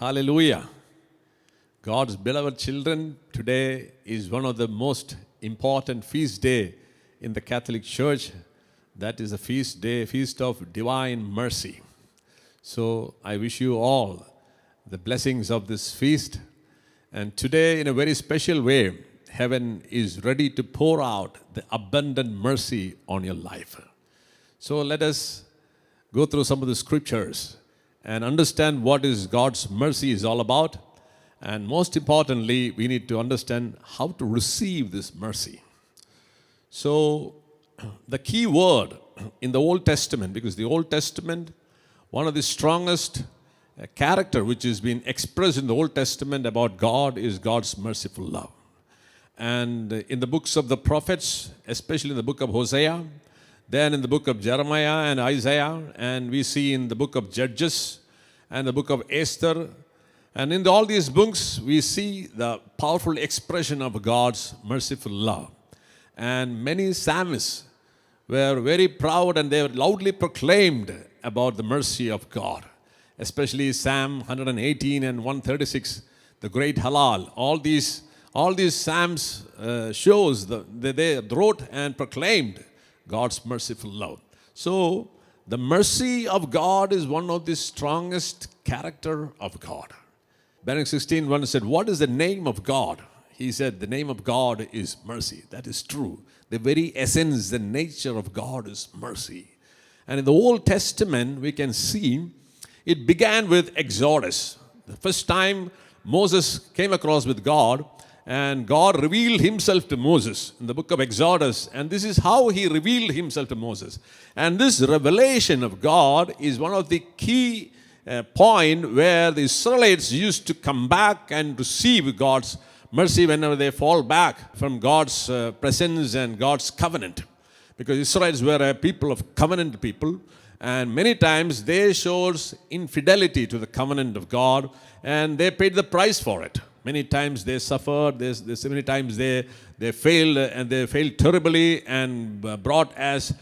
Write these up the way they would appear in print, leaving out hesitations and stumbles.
Hallelujah. God's beloved children, today is one of the most important feast day in the Catholic Church. That is the feast day, feast of divine mercy. So I wish you all the blessings of this feast. And today, in a very special way, heaven is ready to pour out the abundant mercy on your life. So let us go through some of the scriptures and understand what is God's mercy is all about. And most importantly, we need to understand how to receive this mercy. So the key word in the Old Testament, because the Old Testament, one of the strongest character which has been expressed in the Old Testament about God is God's merciful love. And in the books of the prophets, especially in the book of Hosea, then in the book of Jeremiah and Isaiah, and we see in the book of Judges and the book of Esther, and in all these books we see the powerful expression of God's merciful love. And many psalmists were very proud and they loudly proclaimed about the mercy of God, especially Psalm 118 and 136, the great Halal. All these psalms shows that they wrote and proclaimed God's merciful love. So the mercy of God is one of the strongest character of God. Benedict 16:1 said, "What is the name of God?" He said, the name of God is mercy. That is true. The very essence, the nature of God is mercy. And in the Old Testament, we can see it began with Exodus. The first time Moses came across with God, and God revealed himself to Moses in the book of Exodus. And this is how he revealed himself to Moses. And this revelation of God is one of the key point where the Israelites used to come back and receive God's mercy whenever they fall back from God's presence and God's covenant. Because Israelites were a people of covenant people, and many times they showed infidelity to the covenant of God, and they paid the price for it. Many times they suffered, many times they failed, and they failed terribly and brought as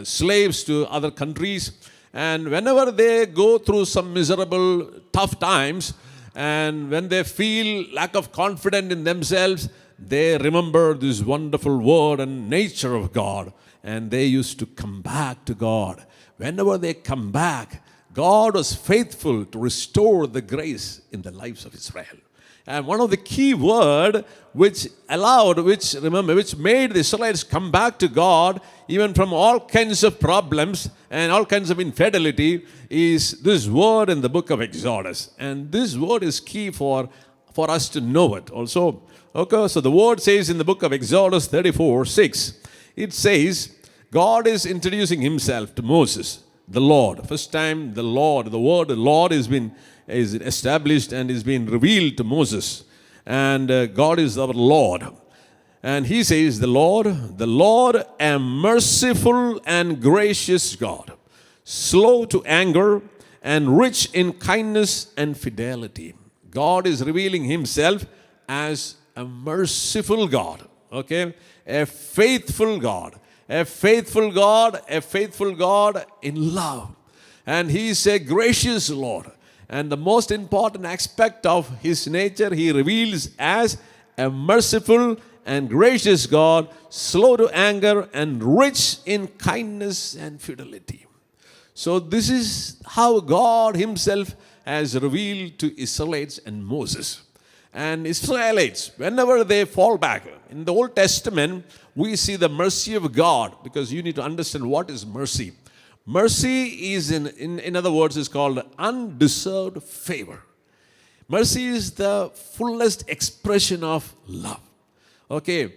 slaves to other countries. And whenever they go through some miserable, tough times, and when they feel lack of confidence in themselves, they remember this wonderful word and nature of God, and they used to come back to God. Whenever they come back, God was faithful to restore the grace in the lives of Israel. And one of the key word which made the Israelites come back to God, even from all kinds of problems and all kinds of infidelity, is this word in the book of Exodus. And this word is key for us to know it also. Okay, so the word says in the book of Exodus 34:6, it says, God is introducing himself to Moses, the Lord. First time the word Lord is established and is being revealed to Moses. And God is our Lord. And he says, the Lord, a merciful and gracious God, slow to anger and rich in kindness and fidelity. God is revealing himself as a merciful God, okay? A faithful God in love. And he is a gracious Lord. And the most important aspect of his nature, he reveals as a merciful and gracious God, slow to anger and rich in kindness and fidelity. So this is how God himself has revealed to Israelites and Moses. And Israelites, whenever they fall back, in the Old Testament, we see the mercy of God, because you need to understand what is mercy. Mercy is, in other words, is called undeserved favor. Mercy is the fullest expression of love. Okay,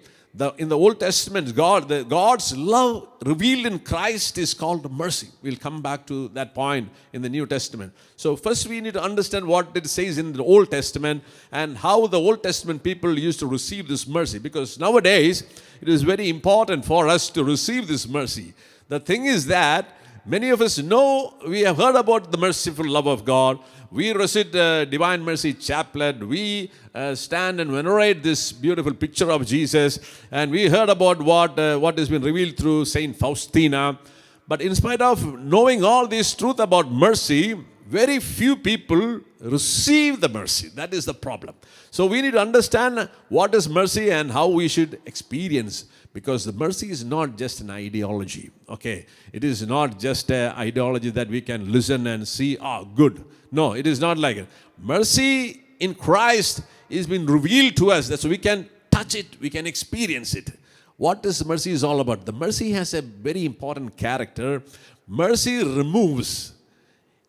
in the Old Testament, God's love revealed in Christ is called mercy. We'll come back to that point in the New Testament. So first we need to understand what it says in the Old Testament and how the Old Testament people used to receive this mercy. Because nowadays, it is very important for us to receive this mercy. The thing is that many of us know, we have heard about the merciful love of God. We recite Divine Mercy Chaplet. We stand and venerate this beautiful picture of Jesus. And we heard about what has been revealed through Saint Faustina. But in spite of knowing all this truth about mercy, very few people receive the mercy. That is the problem. So we need to understand what is mercy and how we should experience, because the mercy is not just an ideology. Okay, it is not just an ideology that we can listen and see, good. No, it is not like it. Mercy in Christ is being revealed to us, that so we can touch it, we can experience it. What is mercy is all about? The mercy has a very important character. Mercy removes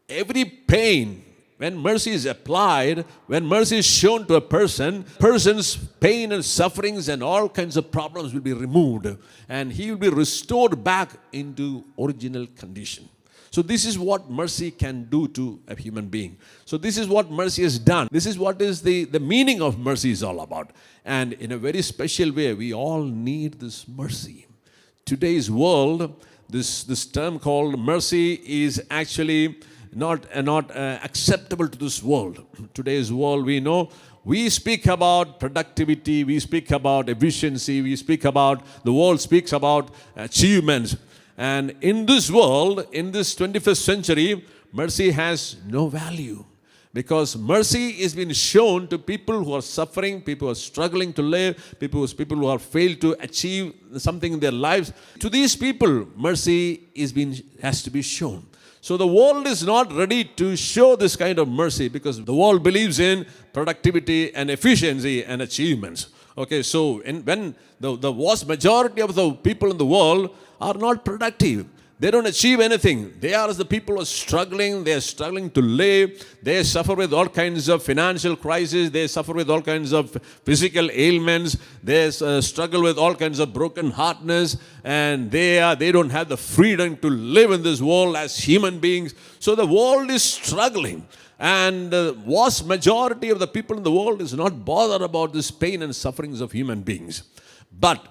every pain. When mercy is applied, when mercy is shown to a person's pain and sufferings and all kinds of problems will be removed, and he will be restored back into original condition. So this is what mercy can do to a human being. So this is what mercy has done. This is what is the meaning of mercy is all about. And in a very special way, we all need this mercy. Today's world, this term called mercy is actually not acceptable to this world. Today's world, we know, we speak about productivity, we speak about efficiency, the world speaks about achievements. And in this world, in this 21st century, mercy has no value. Because mercy is being shown to people who are suffering, people who are struggling to live, people who have failed to achieve something in their lives. To these people, mercy has to be shown. So the world is not ready to show this kind of mercy, because the world believes in productivity and efficiency and achievements. Okay, so when the vast majority of the people in the world are not productive, they don't achieve anything. They are the people who are struggling. They are struggling to live. They suffer with all kinds of financial crises. They suffer with all kinds of physical ailments. They struggle with all kinds of brokenheartedness, and they don't have the freedom to live in this world as human beings. So the world is struggling, and the vast majority of the people in the world is not bothered about this pain and sufferings of human beings. But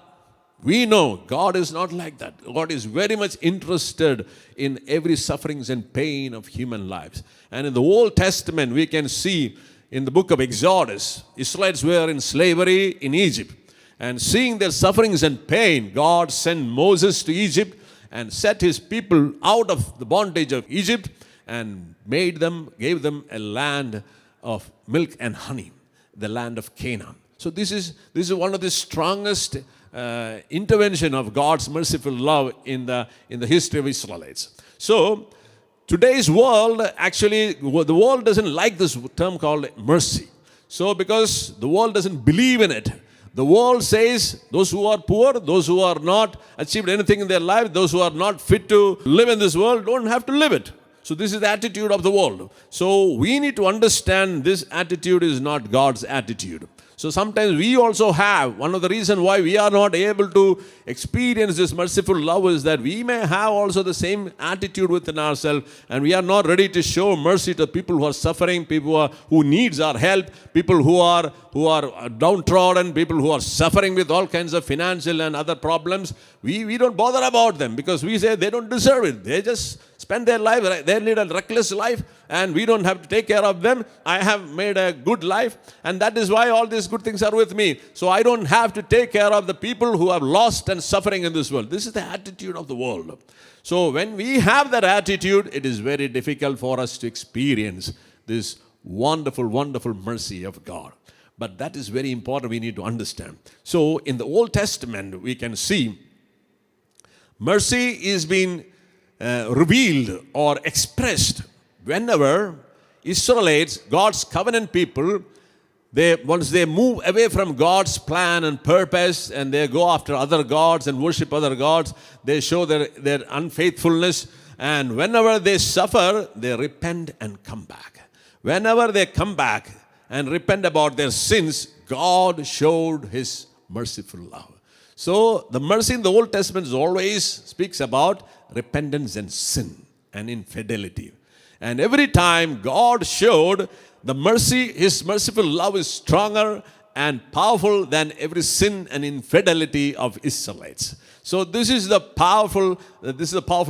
we know God is not like that. God is very much interested in every sufferings and pain of human lives. And in the Old Testament, we can see in the book of Exodus, Israelites were in slavery in Egypt. And seeing their sufferings and pain, God sent Moses to Egypt and set his people out of the bondage of Egypt and gave them a land of milk and honey, the land of Canaan. So this is one of the strongest intervention of God's merciful love in the history of Israelites. So today's world, actually, the world doesn't like this term called mercy. So because the world doesn't believe in it, the world says those who are poor, those who are not achieved anything in their life, those who are not fit to live in this world don't have to live it. So this is the attitude of the world. So we need to understand this attitude is not God's attitude. So sometimes we also have, one of the reasons why we are not able to experience this merciful love is that we may have also the same attitude within ourselves, and we are not ready to show mercy to people who are suffering, people who needs our help, people who are downtrodden, people who are suffering with all kinds of financial and other problems. We don't bother about them, because we say they don't deserve it. They just spend their life, they lead a reckless life, and we don't have to take care of them. I have made a good life, and that is why all these good things are with me. So I don't have to take care of the people who have lost and suffering in this world. This is the attitude of the world. So when we have that attitude, it is very difficult for us to experience this wonderful, wonderful mercy of God. But that is very important, we need to understand. So in the Old Testament, we can see mercy is being revealed or expressed whenever Israelites, God's covenant people, once they move away from God's plan and purpose and they go after other gods and worship other gods, they show their unfaithfulness, and whenever they suffer, they repent and come back. Whenever they come back and repent about their sins, God showed his merciful love. So the mercy in the Old Testament always speaks about repentance and sin and infidelity. And every time God showed the mercy, his merciful love is stronger and powerful than every sin and infidelity of Israelites. So this is the powerful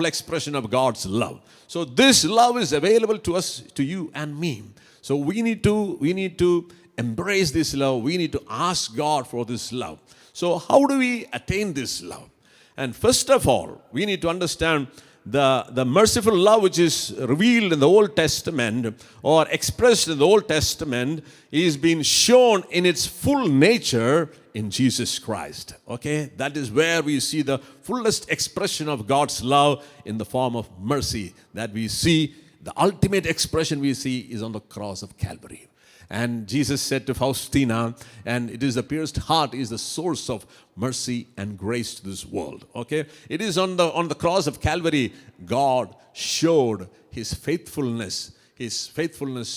expression of God's love. So this love is available to us, to you and me. So we need to embrace this love. We need to ask God for this love. So how do we attain this love? And first of all, we need to understand the merciful love which is revealed in the Old Testament or expressed in the Old Testament is being shown in its full nature in Jesus Christ. Okay, that is where we see the fullest expression of God's love in the form of mercy that we see. The ultimate expression we see is on the cross of Calvary. And Jesus said to Faustina, and it is the pierced heart is the source of mercy and grace to this world. Okay, it is on the cross of Calvary God showed His faithfulness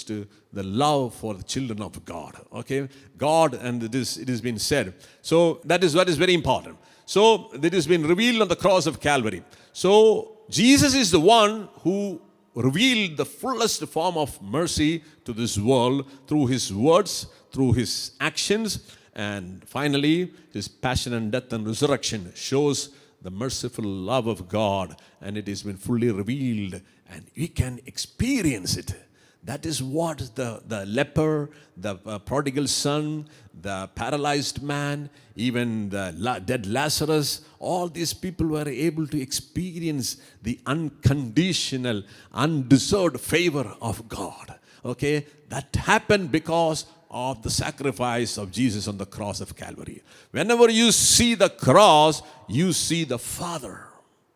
to the love for the children of God. Okay, God, and it has been said. So that is what is very important. So it has been revealed on the cross of Calvary. So Jesus is the one who revealed the fullest form of mercy to this world through His words, through His actions, and finally His passion and death and resurrection shows the merciful love of God, and it has been fully revealed and we can experience it. That is what the leper, the prodigal son, the paralyzed man, even the dead Lazarus, all these people were able to experience the unconditional, undeserved favor of God. Okay, that happened because of the sacrifice of Jesus on the cross of Calvary. Whenever you see the cross, you see the Father.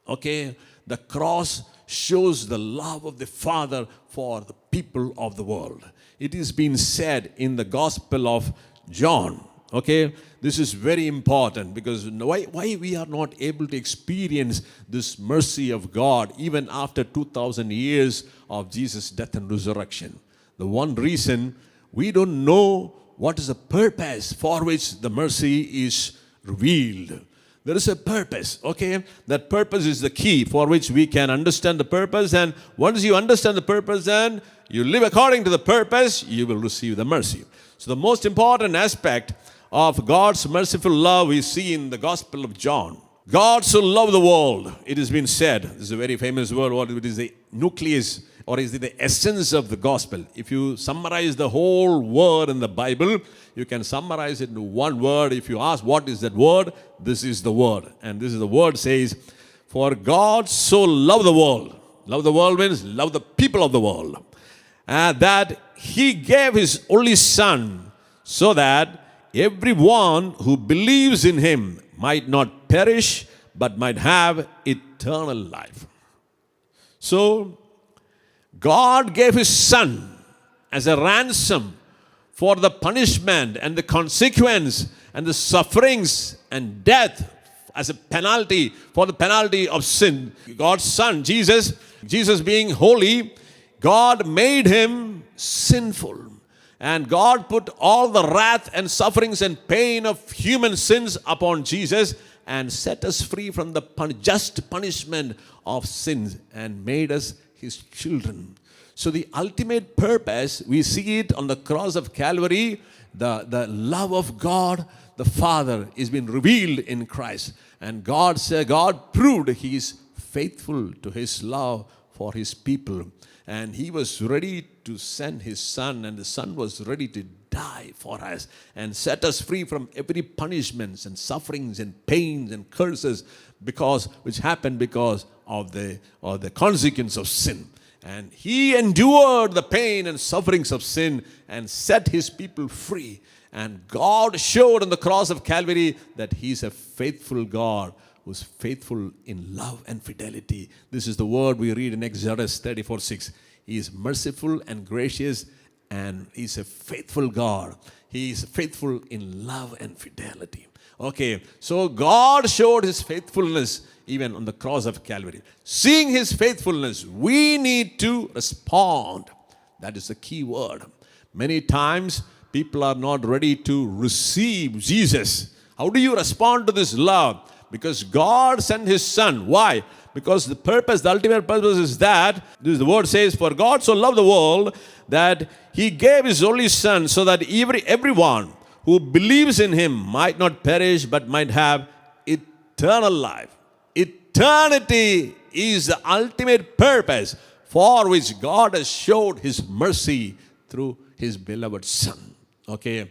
Okay, the cross shows the love of the Father for the people of the world. It is being said in the Gospel of John. Okay, this is very important because why we are not able to experience this mercy of God even after 2,000 years of Jesus' death and resurrection. The one reason, we don't know what is the purpose for which the mercy is revealed. There is a purpose, okay? That purpose is the key for which we can understand the purpose, and once you understand the purpose and you live according to the purpose, you will receive the mercy. So the most important aspect of God's merciful love we see in the Gospel of John. God so loved the world, it has been said, this is a very famous word, what it is the nucleus or is it the essence of the gospel. If you summarize the whole word in the Bible, you can summarize it in one word. If you ask what is that word, this is the word. And this is the word says, for God so loved the world. Love the world means love the people of the world. That He gave His only Son so that everyone who believes in Him might not perish but might have eternal life. So, God gave His Son as a ransom for the punishment and the consequence and the sufferings and death as a penalty for the penalty of sin. God's Son, Jesus being holy, God made Him sinful. And God put all the wrath and sufferings and pain of human sins upon Jesus and set us free from the just punishment of sins and made us His children. So the ultimate purpose, we see it on the cross of Calvary, the love of God, the Father, is being revealed in Christ. And God proved He is faithful to His love for His people. And He was ready to send His Son, and the Son was ready to die for us and set us free from every punishments and sufferings and pains and curses which happened because of the consequence of sin. And He endured the pain and sufferings of sin and set His people free. And God showed on the cross of Calvary that He is a faithful God who's faithful in love and fidelity. This is the word we read in Exodus 34:6. He is merciful and gracious, and He's a faithful God. He is faithful in love and fidelity. Okay, so God showed His faithfulness even on the cross of Calvary. Seeing His faithfulness, we need to respond. That is the key word. Many times, people are not ready to receive Jesus. How do you respond to this love? Because God sent His Son. Why? Because the ultimate purpose is that, the word says, for God so loved the world that He gave His only Son so that everyone who believes in Him might not perish but might have eternal life. Eternity is the ultimate purpose for which God has showed His mercy through His beloved Son. Okay.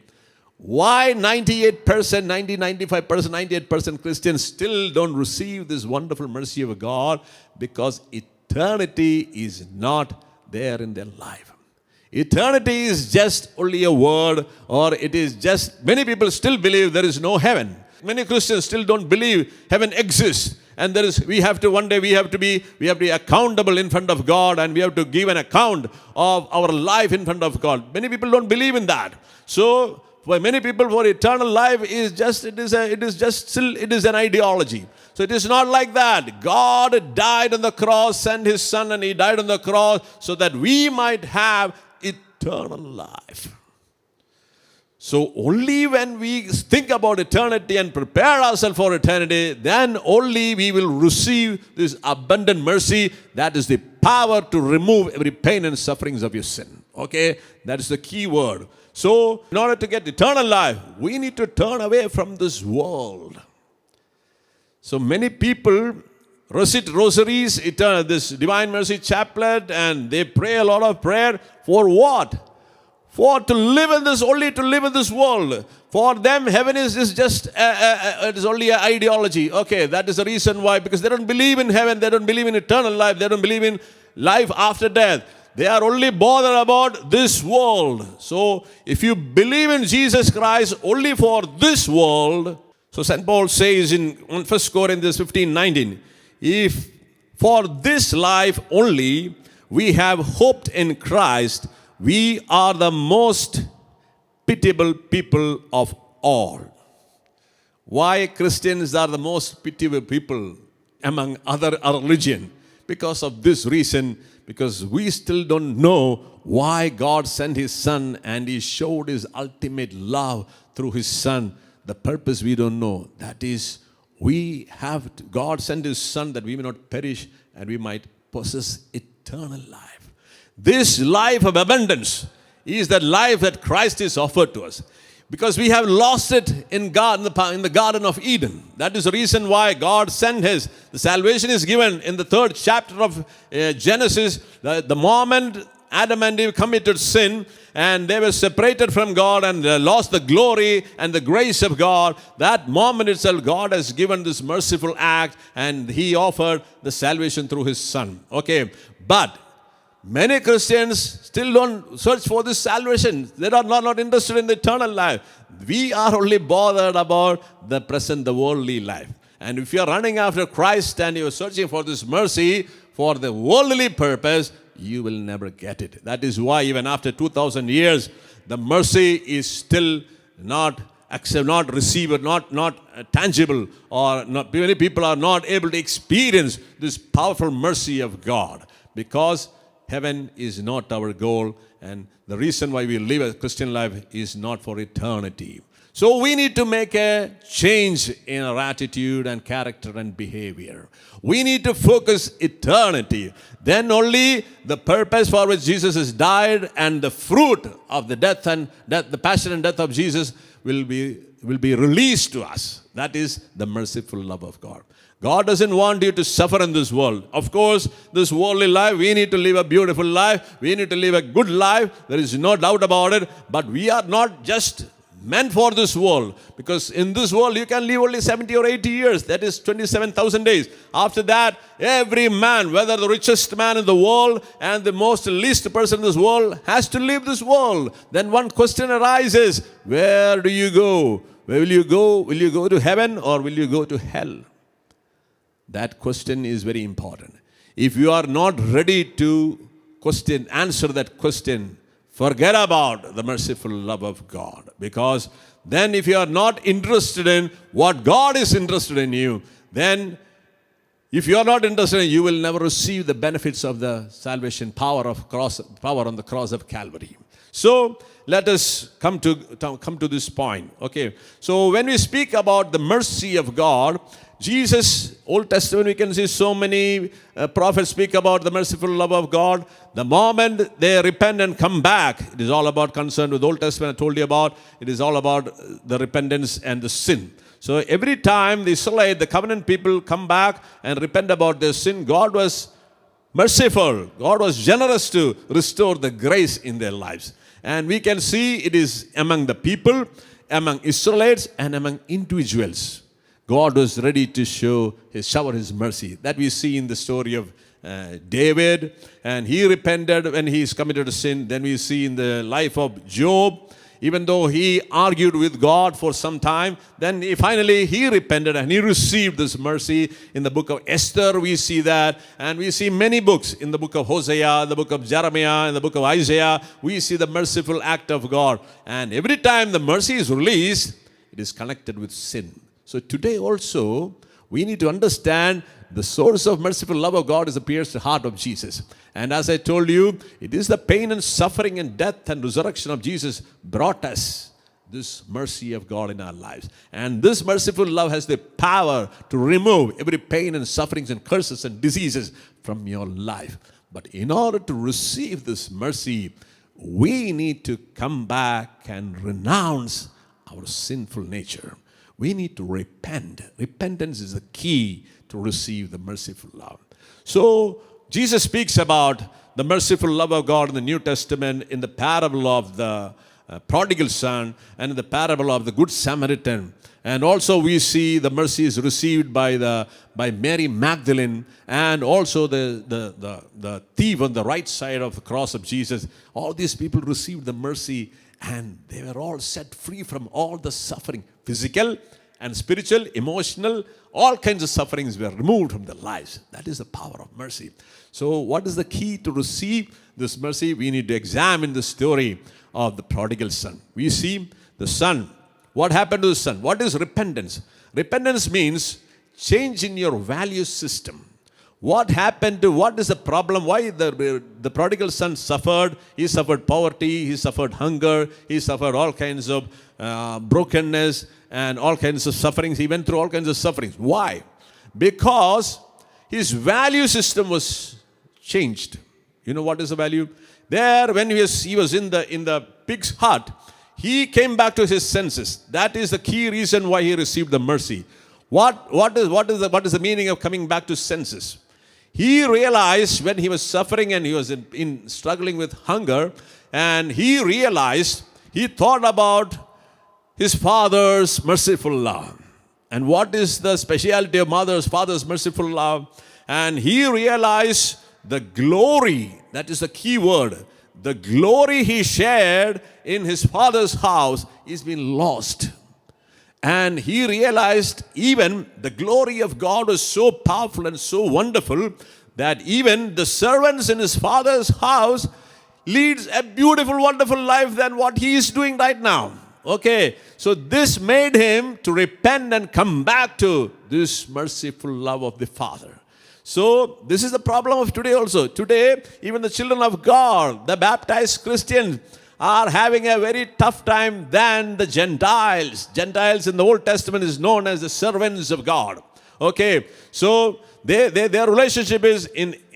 Why 98%, 90, 95%, 98% Christians still don't receive this wonderful mercy of God? Because eternity is not there in their life. Eternity is just only a word, or it is just, many people still believe there is no heaven. Many Christians still don't believe heaven exists. And there is, we have to be accountable in front of God, and we have to give an account of our life in front of God. Many people don't believe in that. So, for many people, for eternal life it is an ideology. So it is not like that. God died on the cross, sent His Son, and He died on the cross so that we might have eternal life. So only when we think about eternity and prepare ourselves for eternity, then only we will receive this abundant mercy. That is the power to remove every pain and sufferings of your sin. Okay? That is the key word. So, in order to get eternal life, we need to turn away from this world. So many people recite rosaries, this Divine Mercy Chaplet, and they pray a lot of prayer. For what? For to live in this, only to live in this world. For them, heaven is just, it is only an ideology. Okay, that is the reason why. Because they don't believe in heaven, they don't believe in eternal life, they don't believe in life after death. They are only bothered about this world. So, if you believe in Jesus Christ only for this world, so St. Paul says in 1 Corinthians 15:19, if for this life only we have hoped in Christ, we are the most pitiable people of all. Why Christians are the most pitiable people among other religion? Because of this reason. Because we still don't know why God sent His Son, and He showed His ultimate love through His Son. The purpose we don't know. That is, God sent His Son that we may not perish and we might possess eternal life. This life of abundance is the life that Christ is offered to us. Because we have lost it in the Garden of Eden. That is the reason why God sent His. The salvation is given in the 3rd chapter of Genesis. The moment Adam and Eve committed sin, and they were separated from God and lost the glory and the grace of God, that moment itself God has given this merciful act, and He offered the salvation through His Son. Okay, but many Christians still don't search for this salvation. They are not interested in the eternal life. We are only bothered about the present, the worldly life. And if you are running after Christ and you are searching for this mercy for the worldly purpose, you will never get it. That is why even after 2,000 years, the mercy is still not received, not tangible, or not, many people are not able to experience this powerful mercy of God. Because heaven is not our goal, and the reason why we live a Christian life is not for eternity. So we need to make a change in our attitude and character and behavior. We need to focus eternity. Then only the purpose for which Jesus has died and the fruit of the passion and death of Jesus will be released to us. That is the merciful love of God. God doesn't want you to suffer in this world. Of course, this worldly life, we need to live a beautiful life. We need to live a good life. There is no doubt about it. But we are not just meant for this world. Because in this world, you can live only 70 or 80 years. That is 27,000 days. After that, every man, whether the richest man in the world and the most least person in this world, has to leave this world. Then one question arises, where do you go? Where will you go? Will you go to heaven or will you go to hell? That question is very important. If you are not ready to answer that question, forget about the merciful love of God. Because then if you are not interested in what God is interested in you, then if you are not interested in, you will never receive the benefits of the salvation power on the cross of Calvary. So let us come to this point. Okay. So when we speak about the mercy of God, Jesus, Old Testament, we can see so many prophets speak about the merciful love of God. The moment they repent and come back, it is all about concern with Old Testament I told you about. It is all about the repentance and the sin. So every time the Israelite, the covenant people come back and repent about their sin, God was merciful. God was generous to restore the grace in their lives. And we can see it is among the people. among Israelites and among individuals. God was ready to shower His mercy. That we see in the story of David, and he repented when he's committed a sin. Then we see in the life of Job, even though he argued with God for some time, then finally he repented and he received this mercy. In the book of Esther, we see that, and we see many books. In the book of Hosea, the book of Jeremiah, in the book of Isaiah, we see the merciful act of God. And every time the mercy is released, it is connected with sin. So today also, we need to understand the source of merciful love of God is the pierced heart of Jesus. And as I told you, it is the pain and suffering and death and resurrection of Jesus brought us this mercy of God in our lives. And this merciful love has the power to remove every pain and sufferings and curses and diseases from your life. But in order to receive this mercy, we need to come back and renounce our sinful nature. We need to repent. Repentance is the key to receive the merciful love. So, Jesus speaks about the merciful love of God in the New Testament in the parable of the prodigal son and in the parable of the Good Samaritan. And also we see the mercy is received by Mary Magdalene, and also the thief on the right side of the cross of Jesus. All these people received the mercy, and they were all set free from all the suffering, physical and spiritual, emotional, all kinds of sufferings were removed from their lives. That is the power of mercy. So what is the key to receive this mercy? We need to examine the story of the prodigal son. We see the son. What happened to the son? What is repentance? Repentance means change in your value system. What happened to, what is the problem? Why the prodigal son suffered? He suffered poverty, he suffered hunger, he suffered all kinds of brokenness and all kinds of sufferings. He went through all kinds of sufferings. Why? Because his value system was changed. You know what is the value? There, when he was in the pig's hut, he came back to his senses. That is the key reason why he received the mercy. What is the meaning of coming back to senses? He realized when he was suffering and he was in struggling with hunger, and he realized, he thought about his father's merciful love. And what is the speciality of father's merciful love? And he realized the glory, that is the key word, the glory he shared in his father's house is been lost. And he realized even the glory of God was so powerful and so wonderful that even the servants in his father's house leads a beautiful, wonderful life than what he is doing right now. Okay, so this made him to repent and come back to this merciful love of the Father. So this is the problem of today also. Today, even the children of God, the baptized Christians, are having a very tough time than the Gentiles. Gentiles in the Old Testament is known as the servants of God. Okay, so their relationship is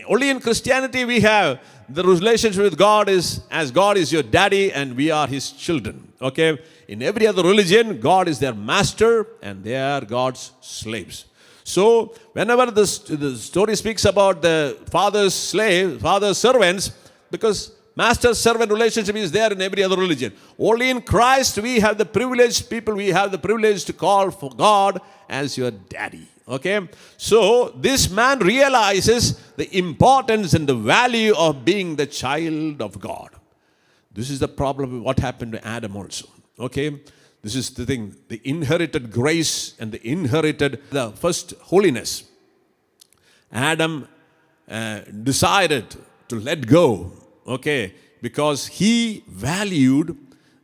only in Christianity we have the relationship with God is as God is your daddy and we are His children. Okay, in every other religion, God is their master and they are God's slaves. So whenever the story speaks about the father's slave, father's servants, because master-servant relationship is there in every other religion. Only in Christ we have the privilege, we have the privilege to call for God as your daddy. Okay? So this man realizes the importance and the value of being the child of God. This is the problem of what happened to Adam also. Okay? This is the thing, the inherited grace and the first holiness. Adam decided to let go. Okay, because he valued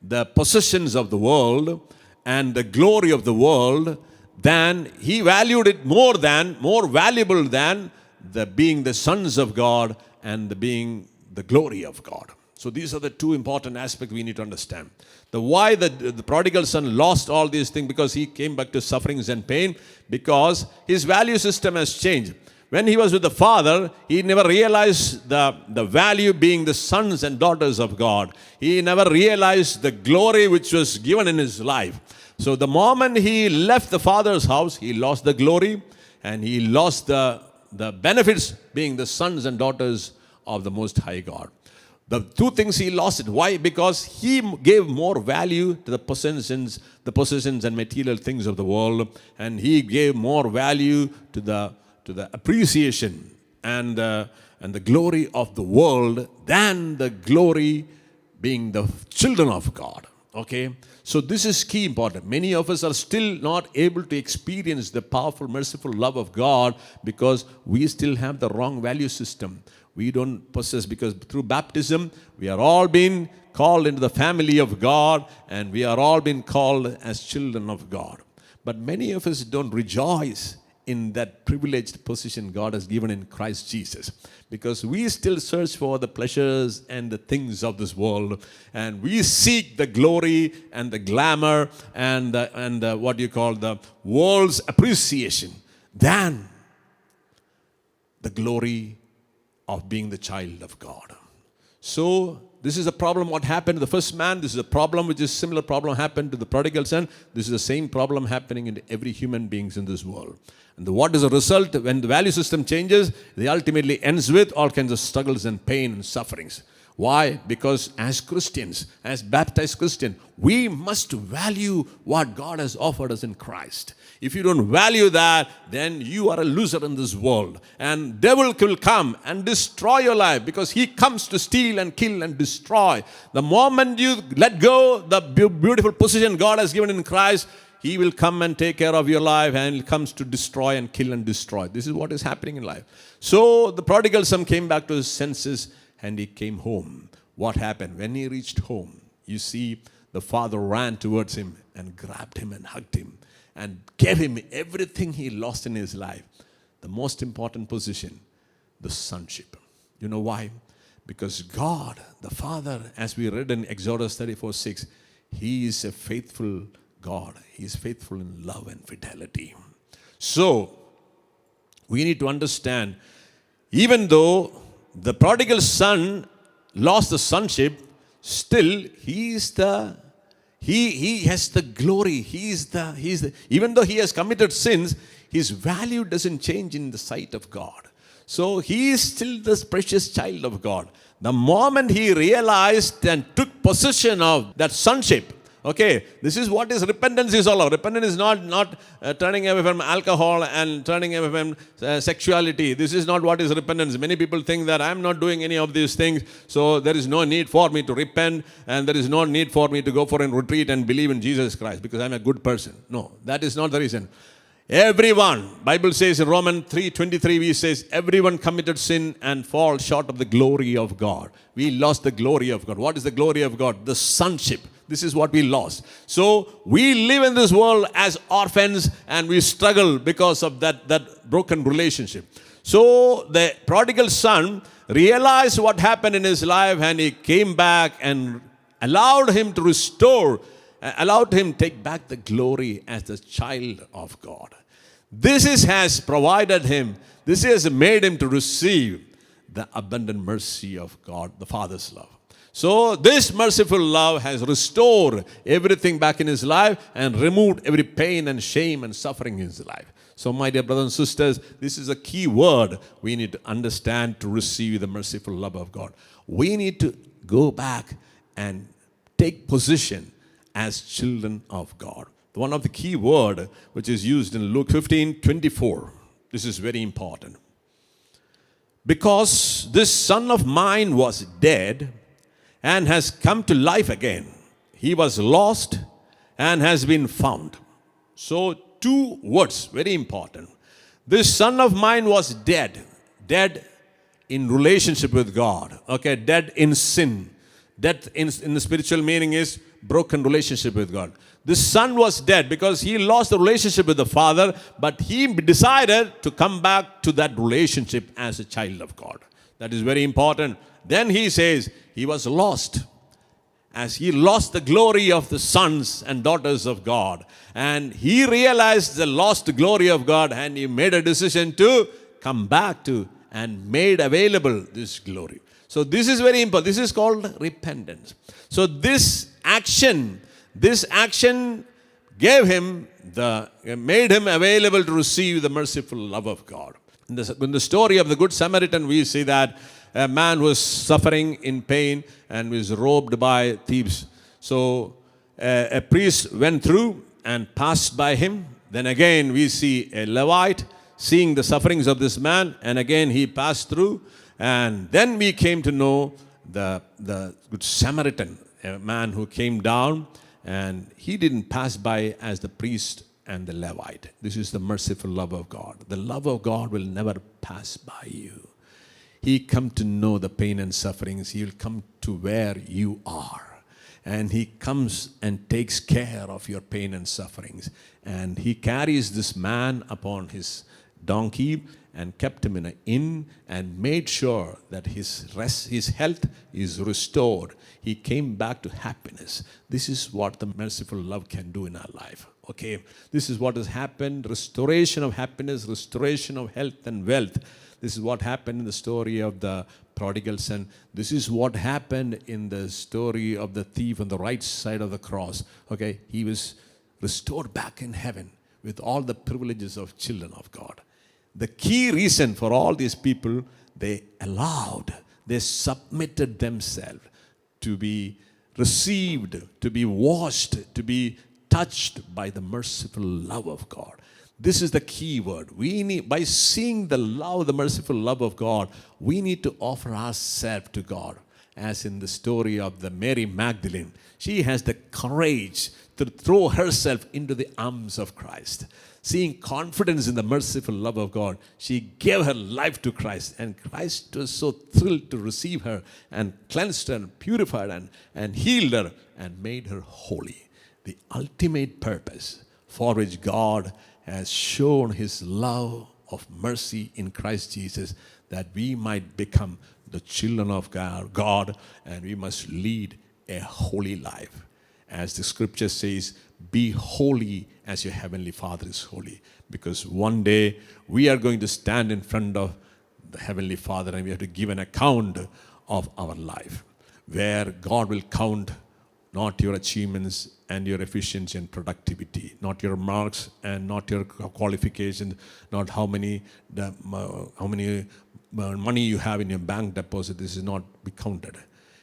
the possessions of the world and the glory of the world, than he valued it more valuable than being the sons of God and being the glory of God. So these are the two important aspects we need to understand. Why the prodigal son lost all these things, because he came back to sufferings and pain, because his value system has changed. When he was with the Father, he never realized the value being the sons and daughters of God. He never realized the glory which was given in his life. So the moment he left the Father's house, he lost the glory and he lost the benefits being the sons and daughters of the Most High God. The two things he lost it. Why? Because he gave more value to the possessions and material things of the world, and he gave more value to the appreciation and the glory of the world than the glory being the children of God. Okay? So this is key important. Many of us are still not able to experience the powerful, merciful love of God because we still have the wrong value system. We don't possess, because through baptism, we are all being called into the family of God, and we are all being called as children of God. But many of us don't rejoice in that privileged position God has given in Christ Jesus, because we still search for the pleasures and the things of this world, and we seek the glory and the glamour and what you call the world's appreciation than the glory of being the child of God. So this is a problem what happened to the first man. This is a problem which is similar problem happened to the prodigal son. This is the same problem happening in every human beings in this world. And what is the result when the value system changes? It ultimately ends with all kinds of struggles and pain and sufferings. Why? Because as Christians, as baptized Christians, we must value what God has offered us in Christ. If you don't value that, then you are a loser in this world. And devil will come and destroy your life, because he comes to steal and kill and destroy. The moment you let go the beautiful position God has given in Christ, he will come and take care of your life, and he comes to destroy and kill and destroy. This is what is happening in life. So the prodigal son came back to his senses and he came home. What happened? When he reached home, you see, the father ran towards him and grabbed him and hugged him and gave him everything he lost in his life. The most important position, the sonship. You know why? Because God, the Father, as we read in Exodus 34:6, he is a faithful God. He is faithful in love and fidelity. So, we need to understand, even though the prodigal son lost the sonship, still he has the glory. Even though he has committed sins, his value doesn't change in the sight of God. So he is still this precious child of God. The moment he realized and took possession of that sonship, okay, this is what is repentance is all about. Repentance is not turning away from alcohol and turning away from sexuality. This is not what is repentance. Many people think that I am not doing any of these things, so there is no need for me to repent, and there is no need for me to go for a retreat and believe in Jesus Christ because I am a good person. No, that is not the reason. Everyone, Bible says in Romans 3:23, we says, everyone committed sin and fall short of the glory of God. We lost the glory of God. What is the glory of God? The sonship. This is what we lost. So we live in this world as orphans, and we struggle because of that broken relationship. So the prodigal son realized what happened in his life, and he came back and allowed him to restore, allowed him to take back the glory as the child of God. This has provided him, this has made him to receive the abundant mercy of God, the Father's love. So this merciful love has restored everything back in his life and removed every pain and shame and suffering in his life. So my dear brothers and sisters, this is a key word we need to understand to receive the merciful love of God. We need to go back and take position as children of God. One of the key word which is used in Luke 15:24. This is very important. Because this son of mine was dead and has come to life again. He was lost and has been found. So two words, very important. This son of mine was dead. Dead in relationship with God. Okay, dead in sin. Death in the spiritual meaning is broken relationship with God. This son was dead because he lost the relationship with the Father, but he decided to come back to that relationship as a child of God. That is very important. Then he says he was lost, as he lost the glory of the sons and daughters of God. And he realized the lost glory of God, and he made a decision to come back to and made available this glory. So this is very important. This is called repentance. So this action made him available to receive the merciful love of God. In the story of the Good Samaritan, we see that a man was suffering in pain and was robbed by thieves. So a priest went through and passed by him. Then again we see a Levite seeing the sufferings of this man, and again he passed through. And then we came to know the Good Samaritan, a man who came down, and he didn't pass by as the priest and the Levite. This is the merciful love of God. The love of God will never pass by you. He come to know the pain and sufferings. He will come to where you are. And he comes and takes care of your pain and sufferings. And he carries this man upon his donkey and kept him in an inn and made sure that his health is restored. He came back to happiness. This is what the merciful love can do in our life. Okay, this is what has happened. Restoration of happiness, restoration of health and wealth. This is what happened in the story of the prodigal son. This is what happened in the story of the thief on the right side of the cross. Okay, he was restored back in heaven with all the privileges of children of God. The key reason for all these people, they submitted themselves to be received, to be washed, to be touched by the merciful love of God. This is the key word. We need, by seeing the love, the merciful love of God, we need to offer ourselves to God. As in the story of the Mary Magdalene, she has the courage to throw herself into the arms of Christ. Seeing confidence in the merciful love of God, she gave her life to Christ. And Christ was so thrilled to receive her and cleansed her and purified her and healed her and made her holy. The ultimate purpose for which God has shown his love of mercy in Christ Jesus, that we might become the children of God, and we must lead a holy life. As the scripture says, be holy as your heavenly Father is holy. Because one day we are going to stand in front of the heavenly Father and we have to give an account of our life, where God will count not your achievements and your efficiency and productivity, not your marks and not your qualifications, not how many money you have in your bank deposit. This is not be counted.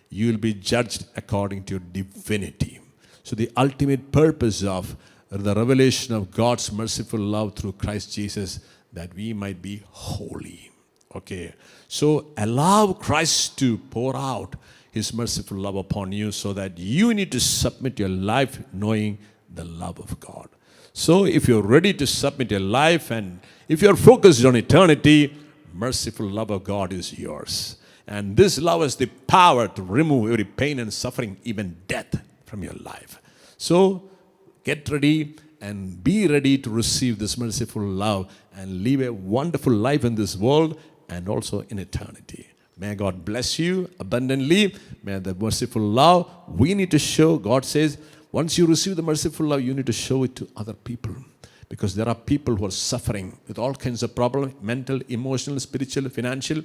You will be judged according to your divinity. So the ultimate purpose of the revelation of God's merciful love through Christ Jesus, that we might be holy. Okay, so allow Christ to pour out his merciful love upon you, so that you need to submit your life knowing the love of God. So if you're ready to submit your life and if you're focused on eternity, merciful love of God is yours. And this love has the power to remove every pain and suffering, even death, from your life. So get ready and be ready to receive this merciful love and live a wonderful life in this world and also in eternity. May God bless you abundantly. May the merciful love we need to show. God says, once you receive the merciful love, you need to show it to other people. Because there are people who are suffering with all kinds of problems, mental, emotional, spiritual, financial,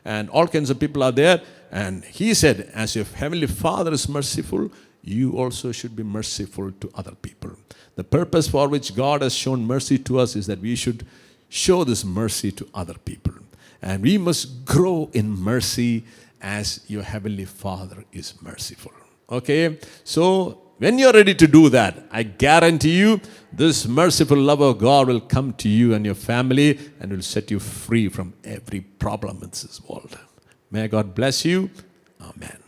and all kinds of people are there. And he said, as your heavenly Father is merciful, you also should be merciful to other people. The purpose for which God has shown mercy to us is that we should show this mercy to other people. And we must grow in mercy as your heavenly Father is merciful. Okay? So when you're ready to do that, I guarantee you this merciful love of God will come to you and your family and will set you free from every problem in this world. May God bless you. Amen.